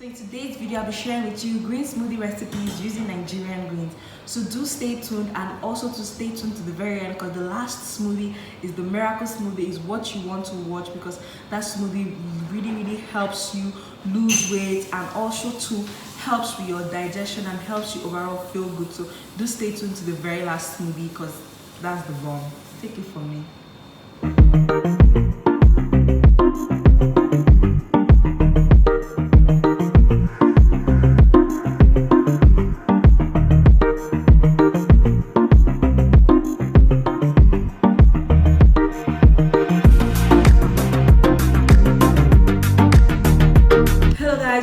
So in today's video, I'll be sharing with you green smoothie recipes using Nigerian greens. So do stay tuned, and also to stay tuned to the very end, because the last smoothie is the miracle smoothie, is what you want to watch, because that smoothie really helps you lose weight and also too helps with your digestion and helps you overall feel good. So do stay tuned to the very last smoothie, because that's the bomb. Take it from me.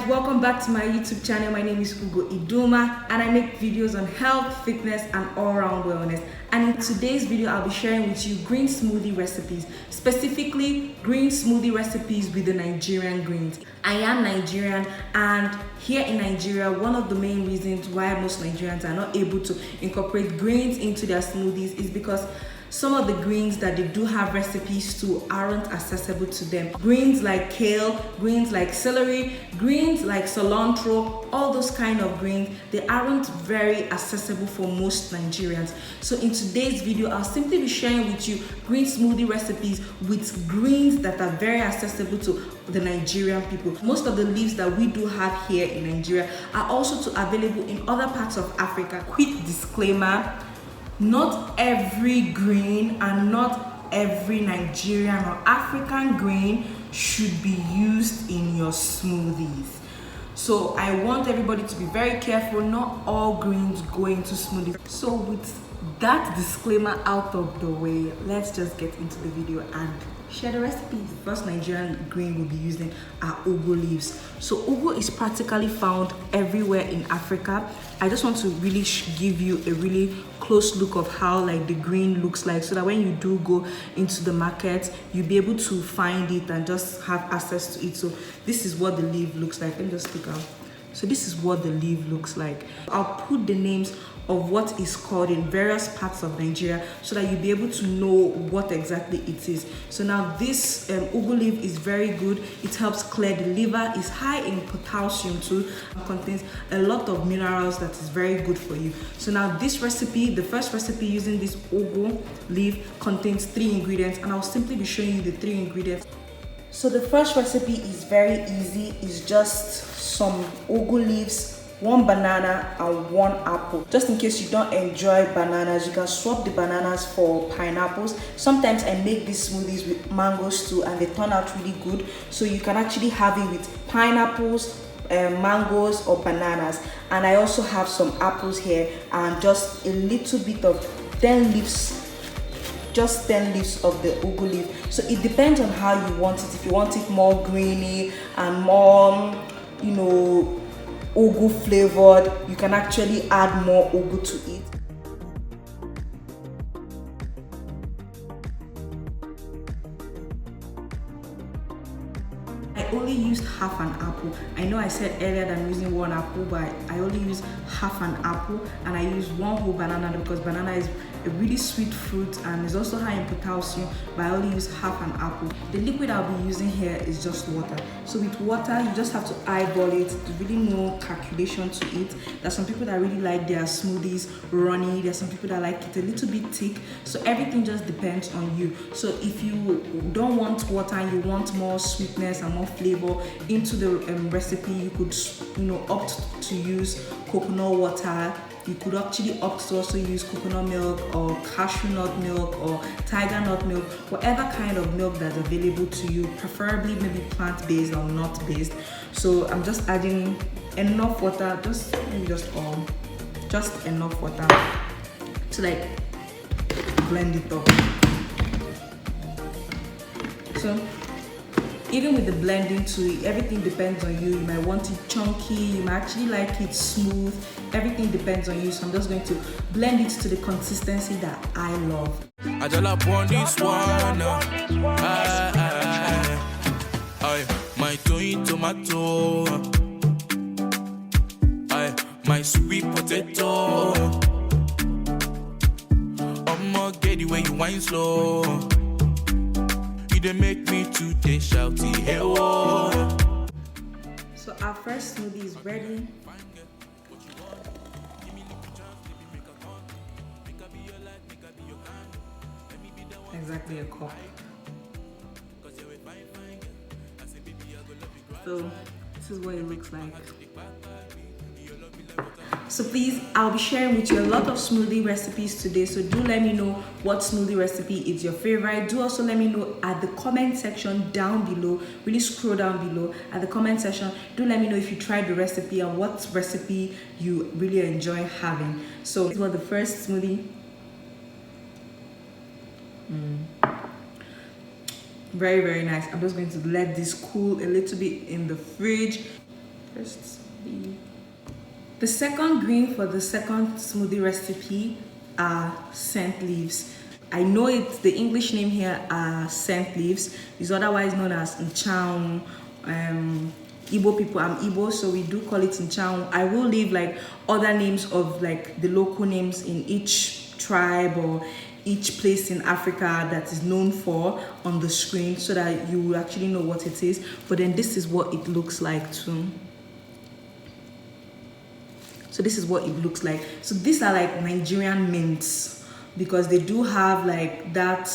Welcome back to my YouTube channel. My name is Ugo Iduma, and I make videos on health, fitness, and all-round wellness. And in today's video, I'll be sharing with you green smoothie recipes, specifically green smoothie recipes with the Nigerian greens. I am Nigerian, and here in Nigeria, one of the main reasons why most Nigerians are not able to incorporate greens into their smoothies is because some of the greens that they do have recipes to aren't accessible to them. Greens like kale, greens like celery, greens like cilantro, all those kind of greens, they aren't very accessible for most Nigerians. So in today's video, I'll simply be sharing with you green smoothie recipes with greens that are very accessible to the Nigerian people. Most of the leaves that we do have here in Nigeria are also available in other parts of Africa. Quick disclaimer: not every green and not every Nigerian or African green should be used in your smoothies. So I want everybody to be very careful. Not all greens go into smoothies. So with that disclaimer out of the way, let's just get into the video and share the recipes. The first Nigerian green we'll be using are Ugwu leaves. So Ugwu is practically found everywhere in Africa. I just want to really give you a really close look of how like the green looks like, so that when you do go into the market, you'll be able to find it and just have access to it. So this is what the leaf looks like. Let me just stick out. So this is what the leaf looks like. I'll put the names of what is called in various parts of Nigeria so that you'll be able to know what exactly it is. So now this Ugwu leaf is very good. It helps clear the liver. It's high in potassium too, and contains a lot of minerals that is very good for you. So now this recipe, the first recipe using this Ugwu leaf, contains 3 ingredients, and I'll simply be showing you the 3 ingredients. So the first recipe is very easy. It's just some Ugwu leaves, 1 banana and 1 apple. Just in case you don't enjoy bananas, you can swap the bananas for pineapples. Sometimes I make these smoothies with mangoes too, and they turn out really good. So you can actually have it with pineapples, mangoes, or bananas. And I also have some apples here and just a little bit of 10 leaves. Just 10 leaves of the Ugwu leaf. So it depends on how you want it. If you want it more greeny and more, Ugwu flavored, you can actually add more Ugwu to it. I only used half an apple. I know I said earlier that I'm using 1 apple, but I only use half an apple, and I use 1 whole banana because banana is a really sweet fruit and is also high in potassium, but I only use half an apple. The liquid I'll be using here is just water. So with water, you just have to eyeball it. There's really no calculation to it. There's some people that really like their smoothies runny. There's some people that like it a little bit thick. So everything just depends on you. So if you don't want water and you want more sweetness and more flavor into the recipe, you could opt to use coconut water. You could actually opt to also use coconut milk or cashew nut milk or tiger nut milk, whatever kind of milk that's available to you, preferably maybe plant-based or nut-based. So I'm just adding enough water, just enough water to like blend it up. So even with the blending too, everything depends on you. You might want it chunky, you might actually like it smooth. Everything depends on you. So I'm just going to blend it to the consistency that I love. I just love on this one. My tomato, my sweet potato. I'ma get the way you wine slow. You they make me today shouty, hey, oh. our first smoothie is ready. Exactly a cup. So this is what it looks like. So please, I'll be sharing with you a lot of smoothie recipes today. So do let me know what smoothie recipe is your favorite. Do also let me know at the comment section down below. Really scroll down below at the comment section. Do let me know if you tried the recipe and what recipe you really enjoy having. So this was the first smoothie. Very, very nice. I'm just going to let this cool a little bit in the fridge. First smoothie. The second green for the second smoothie recipe are scent leaves. I know it's the English name here are scent leaves. It's otherwise known as nchang. Igbo people, I'm Igbo, so we do call it nchang. I will leave like other names of like the local names in each tribe or each place in Africa that is known for on the screen so that you will actually know what it is. But then this is what it looks like too. So this is what it looks like. So these are like Nigerian mints because they do have like that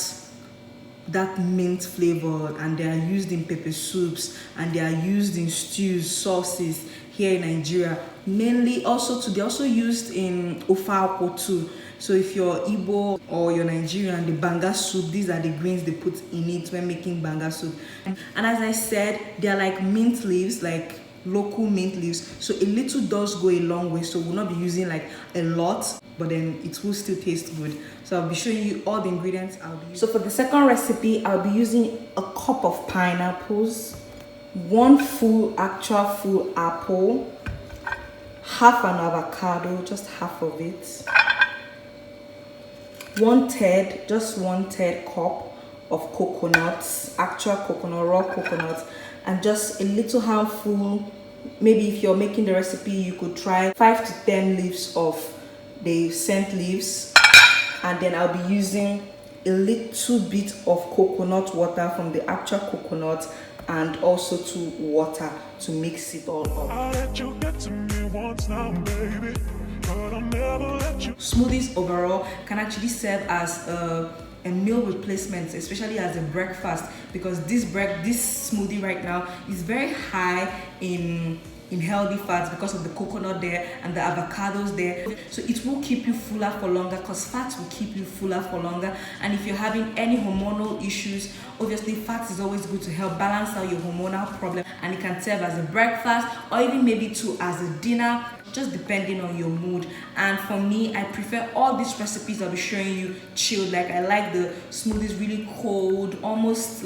mint flavor, and they are used in pepper soups and they are used in stews, sauces here in Nigeria. Mainly also they're also used in ofa too. So if you're Igbo or you're Nigerian, the banga soup, these are the greens they put in it when making banga soup. And as I said, they're like mint leaves, like local mint leaves, so a little does go a long way. So we'll not be using like a lot, but then it will still taste good. So I'll be showing you all the ingredients I'll be using. So for the second recipe, I'll be using a cup of pineapples, one actual full apple, half an avocado, just half of it, just one third cup of coconuts, actual coconut, raw coconut, and just a little handful. Maybe if you're making the recipe, you could try 5 to 10 leaves of the scent leaves. And then I'll be using a little bit of coconut water from the actual coconut, and also to water to mix it all up. I'll let you get to me once now, baby, but I'll never let you. Smoothies overall can actually serve as a meal replacement, especially as a breakfast, because this smoothie right now is very high in healthy fats because of the coconut there and the avocados there. So it will keep you fuller for longer, because fats will keep you fuller for longer. And if you're having any hormonal issues, obviously fats is always good to help balance out your hormonal problem, and it can serve as a breakfast or even maybe too as a dinner, just depending on your mood. And for me, I prefer all these recipes I'll be showing you chilled. Like I like the smoothies really cold, almost to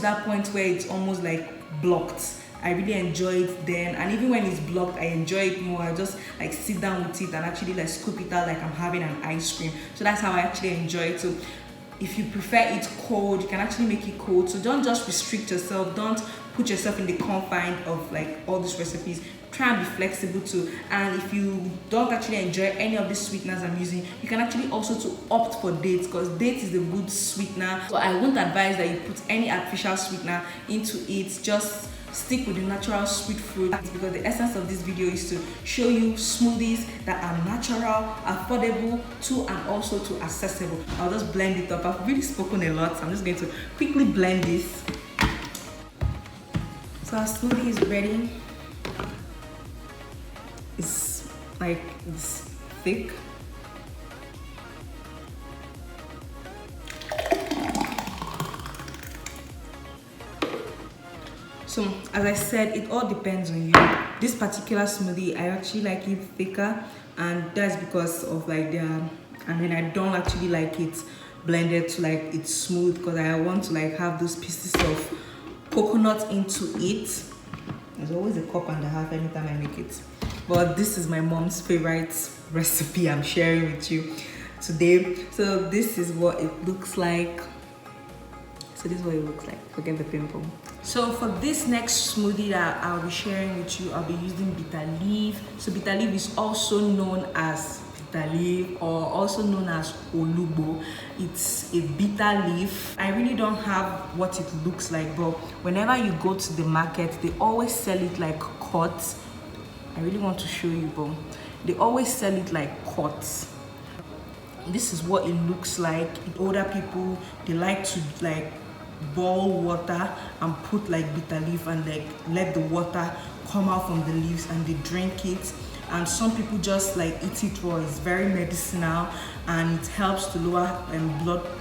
that point where it's almost like blocked. I really enjoy it then, and even when it's blocked, I enjoy it more. I just like sit down with it and actually like scoop it out like I'm having an ice cream. So that's how I actually enjoy it. So if you prefer it cold, you can actually make it cold. So don't just restrict yourself. Don't put yourself in the confine of like all these recipes. Try and be flexible too. And if you don't actually enjoy any of the sweeteners I'm using, you can actually also to opt for dates, because dates is a good sweetener. So I won't advise that you put any artificial sweetener into it. Just stick with the natural sweet fruit, because the essence of this video is to show you smoothies that are natural, affordable too, and also too accessible. I'll just blend it up. I've really spoken a lot, so I'm just going to quickly blend this. So our smoothie is ready. It's thick. So as I said, it all depends on you. This particular smoothie, I actually like it thicker, and that's because of like I don't actually like it blended to like it's smooth, because I want to like have those pieces of coconut into it. There's always a cup and a half anytime I make it. But this is my mom's favorite recipe I'm sharing with you today. So this is what it looks like. Forget the pimple. So for this next smoothie that I'll be sharing with you, I'll be using bitter leaf. So bitter leaf is also known as bitter leaf, or also known as olugbo. It's a bitter leaf. I really don't have what it looks like, but whenever you go to the market, they always sell it like cuts. I really want to show you, but they always sell it like cuts. This is what it looks like. Older people, they like to like boil water and put like bitter leaf and like let the water come out from the leaves and they drink it. And some people just like eat it raw. It's very medicinal and it helps to lower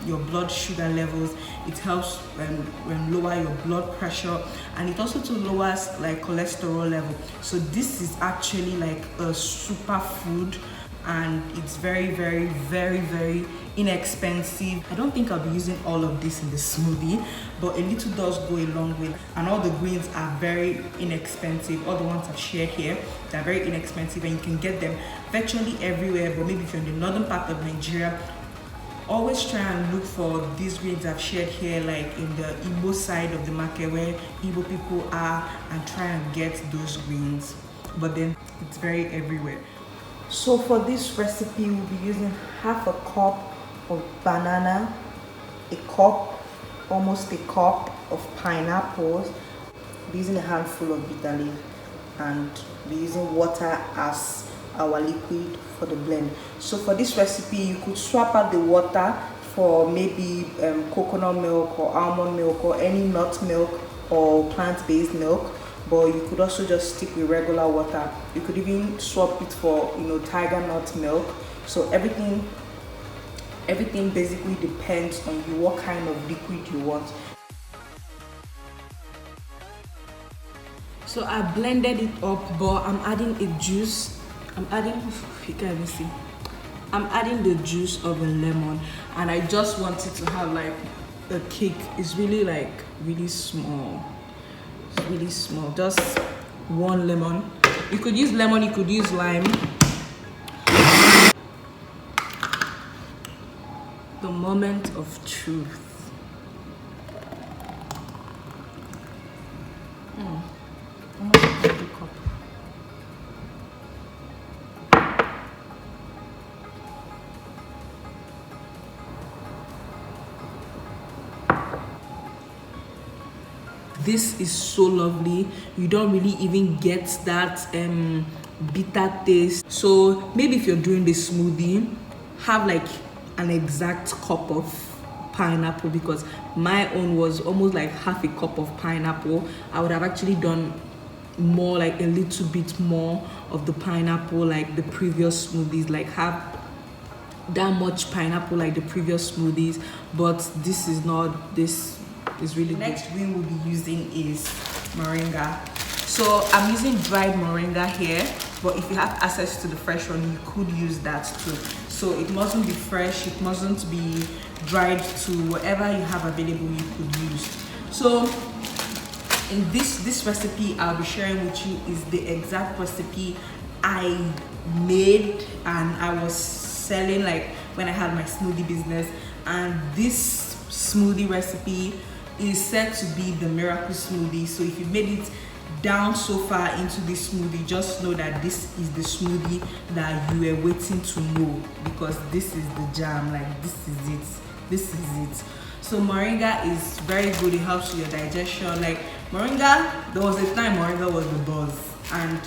your blood sugar levels. It helps lower your blood pressure, and it also to lowers like cholesterol level. So this is actually like a super food, and it's very, very, very, very inexpensive. I don't think I'll be using all of this in the smoothie, but a little does go a long way. And all the greens are very inexpensive. All the ones I've shared here, they're very inexpensive, and you can get them virtually everywhere. But maybe if you're in the northern part of Nigeria, always try and look for these greens I've shared here, like in the Igbo side of the market where Igbo people are, and try and get those greens. But then it's very everywhere. So for this recipe, we'll be using half a cup of banana, almost a cup of pineapples, we'll be using a handful of bitter leaf, and we'll be using water as our liquid for the blend. So for this recipe, you could swap out the water for maybe coconut milk or almond milk or any nut milk or plant-based milk. But you could also just stick with regular water. You could even swap it for, tiger nut milk. So everything basically depends on you, what kind of liquid you want. So I blended it up, but I'm adding a juice. I'm adding the juice of a lemon, and I just want it to have like a kick. It's really like really small. It's really small, just one lemon. You could use lemon, you could use lime. The moment of truth. Almost a empty cup. This is so lovely. You don't really even get that bitter taste. So maybe if you're doing the smoothie, have like an exact cup of pineapple, because my own was almost like half a cup of pineapple. I would have actually done more, like a little bit more of the pineapple like the previous smoothies, like have that much pineapple like the previous smoothies. But this is not, this is really good. Next green we'll be using is moringa. So I'm using dried moringa here, but if you have access to the fresh one, you could use that too. So it mustn't be fresh, it mustn't be dried too. Whatever you have available, you could use. So in this recipe I'll be sharing with you is the exact recipe I made and I was selling like when I had my smoothie business. And this smoothie recipe is said to be the miracle smoothie. So if you made it down so far into this smoothie, just know that this is the smoothie that you were waiting to know, because this is the jam, like this is it. So moringa is very good. It helps with your digestion. Like moringa, there was a time moringa was the buzz, and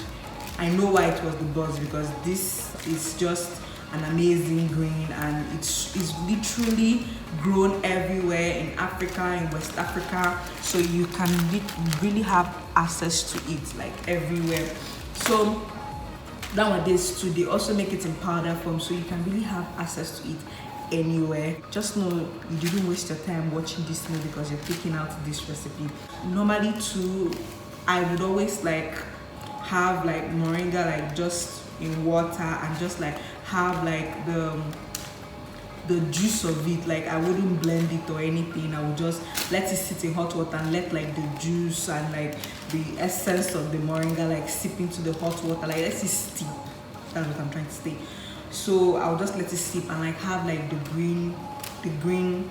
I know why it was the buzz, because this is just an amazing green, and it's literally grown everywhere in Africa, in West Africa, so you can really have access to it like everywhere. So nowadays too, they also make it in powder form, so you can really have access to it anywhere. Just know you didn't waste your time watching this movie because you're picking out this recipe. Normally too, I would always like have like moringa like just in water and just like have like the juice of it. Like I wouldn't blend it or anything. I would just let it sit in hot water and let like the juice and like the essence of the moringa like sip into the hot water. Like let it steep. That's what I'm trying to say. So I'll just let it sip and like have like the green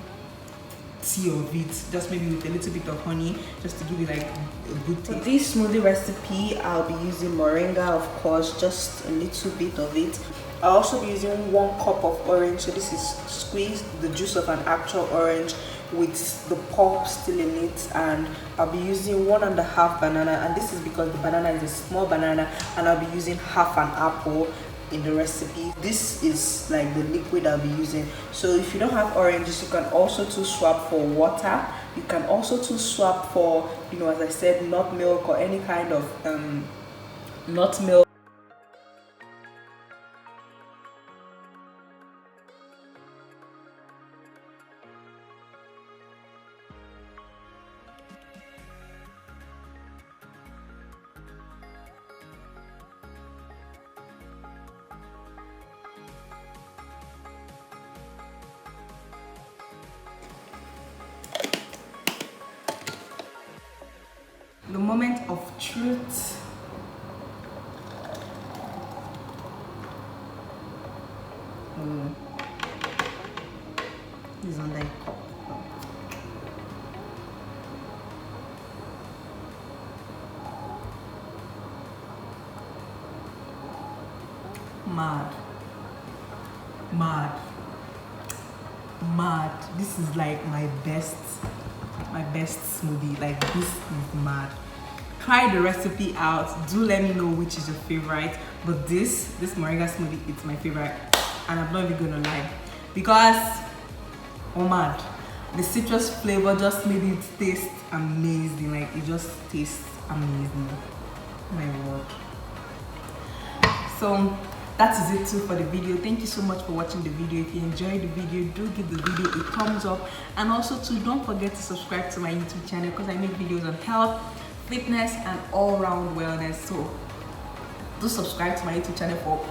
tea of it, just maybe with a little bit of honey, just to give it like a good taste. For this smoothie recipe, I'll be using moringa, of course, just a little bit of it. I'll also be using 1 cup of orange. So this is squeezed the juice of an actual orange with the pulp still in it, and I'll be using 1.5 banana, and this is because the banana is a small banana, and I'll be using half an apple in the recipe. This is like the liquid I'll be using. So if you don't have oranges, you can also swap for water. You can also swap for, you know, as I said, nut milk or any kind of nut milk. The moment of truth. This is on that cup. Mad. This is like my best smoothie. Like, this is mad. Try the recipe out. Do let me know which is your favorite. But this moringa smoothie, it's my favorite, and I'm not even gonna lie, because mad, the citrus flavor just made it taste amazing. Like, it just tastes amazing. My word. So that is it too for the video. Thank you so much for watching the video. If you enjoyed the video, do give the video a thumbs up, and also too, don't forget to subscribe to my YouTube channel, because I make videos on health, fitness, and all-round wellness. So do subscribe to my YouTube channel for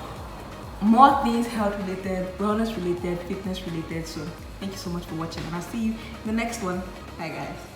more things health related, wellness related, fitness related. So thank you so much for watching, and I'll see you in the next one. Bye guys.